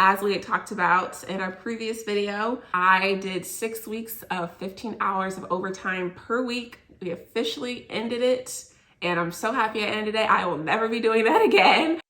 As we had talked about in our previous video, I did 6 weeks of 15 hours of overtime per week. We officially ended it, and I'm so happy I ended it. I will never be doing that again.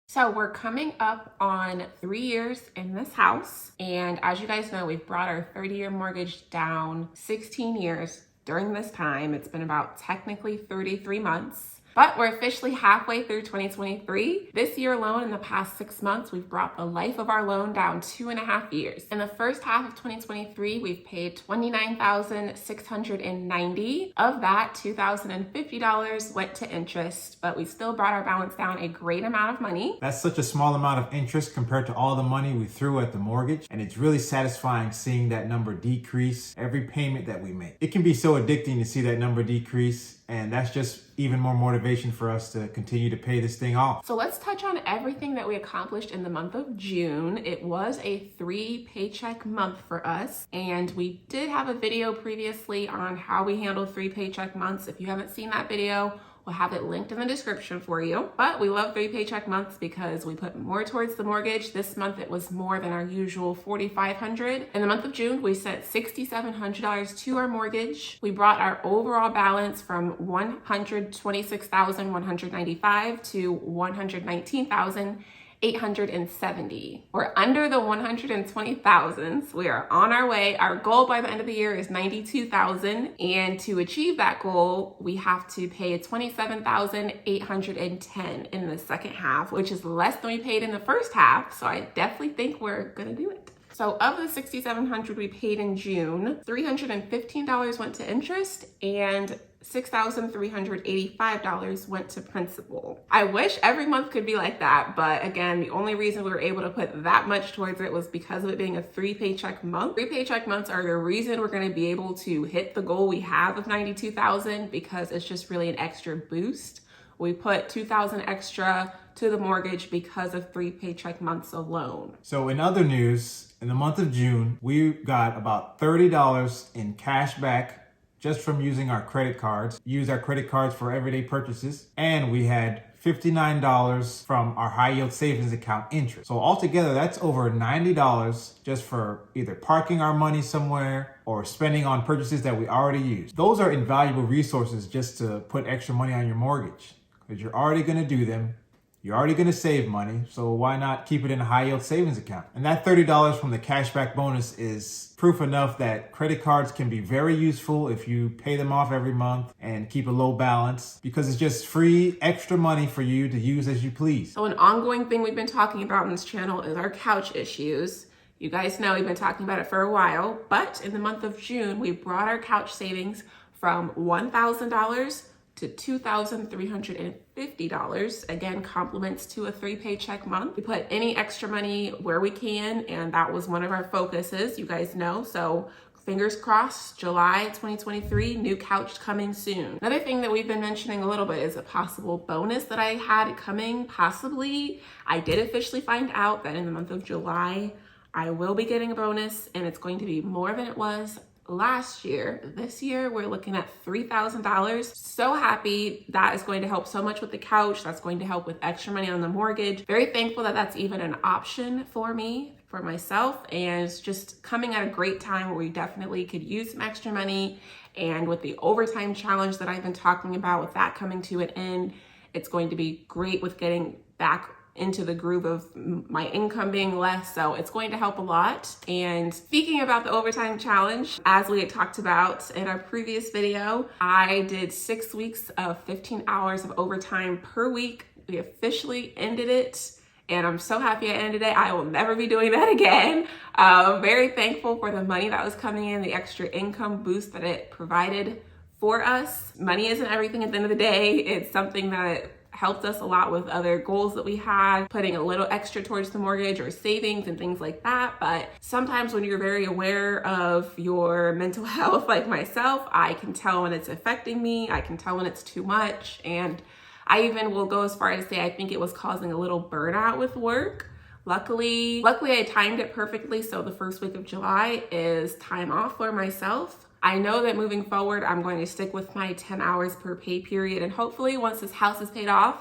So we're coming up on 3 years in this house. And as you guys know, we've brought our 30-year mortgage down 16 years during this time. It's been about technically 33 months. But we're officially halfway through 2023. This year alone, in the past 6 months, we've brought the life of our loan down 2.5 years. In the first half of 2023, we've paid $29,690. Of that, $2,050 went to interest, but we still brought our balance down a great amount of money. That's such a small amount of interest compared to all the money we threw at the mortgage, and it's really satisfying seeing that number decrease every payment that we make. It can be so addicting to see that number decrease, and that's just even more motivation for us to continue to pay this thing off. So let's touch on everything that we accomplished in the month of June. It was a 3 paycheck month for us, and we did have a video previously on how we handled 3 paycheck months. If you haven't seen that video, we'll have it linked in the description for you. But we love 3 paycheck months because we put more towards the mortgage. This month it was more than our usual $4,500. In the month of June, we sent $6,700 to our mortgage. We brought our overall balance from $126,195 to $119,870. We're under the 120,000s. We are on our way. Our goal by the end of the year is 92,000, and to achieve that goal, we have to pay 27,810 in the second half, which is less than we paid in the first half. So I definitely think we're gonna do it. So of the $6,700 we paid in June, $315 went to interest and $6,385 went to principal. I wish every month could be like that, but again, the only reason we were able to put that much towards it was because of it being a 3 paycheck month. 3 paycheck months are the reason we're gonna be able to hit the goal we have of 92,000, because it's just really an extra boost. We put $2,000 extra to the mortgage because of 3 paycheck months alone. So in other news, in the month of June, we got about $30 in cash back just from using our credit cards. Use our credit cards for everyday purchases. And we had $59 from our high yield savings account interest. So altogether, that's over $90 just for either parking our money somewhere or spending on purchases that we already used. Those are invaluable resources just to put extra money on your mortgage, because you're already gonna do them. You're already going to save money, so why not keep it in a high yield savings account? And that $30 from the cashback bonus is proof enough that credit cards can be very useful if you pay them off every month and keep a low balance, because it's just free extra money for you to use as you please. So an ongoing thing we've been talking about on this channel is our couch issues. You guys know we've been talking about it for a while, but in the month of June, we brought our couch savings from $1,000 to $2,350. Again, compliments to a 3 paycheck month. We put any extra money where we can, and that was one of our focuses, you guys know. So fingers crossed, July 2023, new couch coming soon. Another thing that we've been mentioning a little bit is a possible bonus that I had coming, possibly. I did officially find out that in the month of July, I will be getting a bonus, and it's going to be more than it was last year. This year, we're looking at $3,000. So happy. That is going to help so much with the couch. That's going to help with extra money on the mortgage. Very thankful that that's even an option for me, for myself, and it's just coming at a great time where we definitely could use some extra money. And with the overtime challenge that I've been talking about, with that coming to an end, it's going to be great with getting back into the groove of my income being less. So it's going to help a lot. And speaking about the overtime challenge, as we had talked about in our previous video, I did 6 weeks of 15 hours of overtime per week. We officially ended it, and I'm so happy I ended it. I will never be doing that again. Very thankful for the money that was coming in, the extra income boost that it provided for us. Money isn't everything at the end of the day. It's something that helped us a lot with other goals that we had, putting a little extra towards the mortgage or savings and things like that. But sometimes when you're very aware of your mental health, like myself, I can tell when it's affecting me. I can tell when it's too much. And I even will go as far as to say I think it was causing a little burnout with work. Luckily I timed it perfectly, so the first week of July is time off for myself. I know that moving forward, I'm going to stick with my 10 hours per pay period, and hopefully once this house is paid off,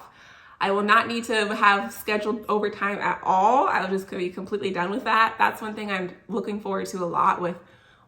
I will not need to have scheduled overtime at all. I'll just be completely done with that. That's one thing I'm looking forward to a lot with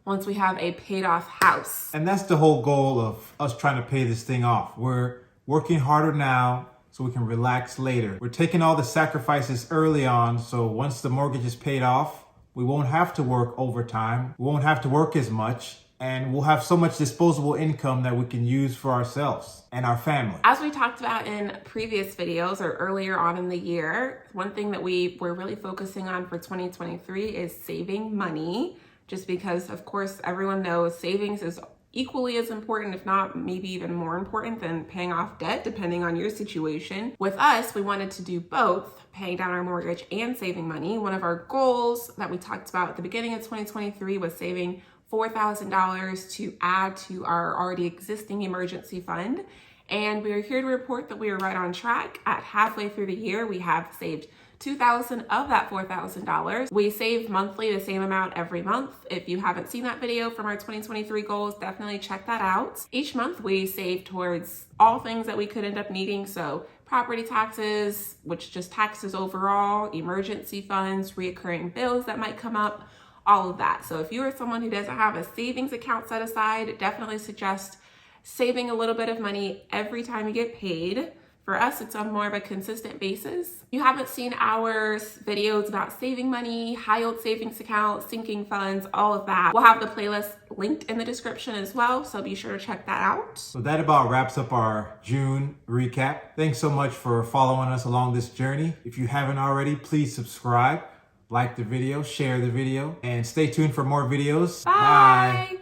once we have a paid off house. And that's the whole goal of us trying to pay this thing off. We're working harder now so we can relax later. We're taking all the sacrifices early on, so once the mortgage is paid off, we won't have to work overtime. We won't have to work as much, and we'll have so much disposable income that we can use for ourselves and our family. As we talked about in previous videos or earlier on in the year, one thing that we were really focusing on for 2023 is saving money, just because, of course, everyone knows savings is equally as important, if not maybe even more important than paying off debt, depending on your situation. With us, we wanted to do both, paying down our mortgage and saving money. One of our goals that we talked about at the beginning of 2023 was saving $4,000 to add to our already existing emergency fund. And we are here to report that we are right on track. At halfway through the year, we have saved $2,000 of that $4,000. We save monthly the same amount every month. If you haven't seen that video from our 2023 goals, definitely check that out. Each month we save towards all things that we could end up needing. So property taxes, which just taxes overall, emergency funds, reoccurring bills that might come up, all of that. So if you are someone who doesn't have a savings account set aside, definitely suggest saving a little bit of money every time you get paid. For us, it's on more of a consistent basis. If you haven't seen our videos about saving money, high yield savings account, sinking funds, all of that, we'll have the playlist linked in the description as well, so be sure to check that out. So that about wraps up our June recap. Thanks so much for following us along this journey. If you haven't already, please subscribe, like the video, share the video, and stay tuned for more videos. Bye.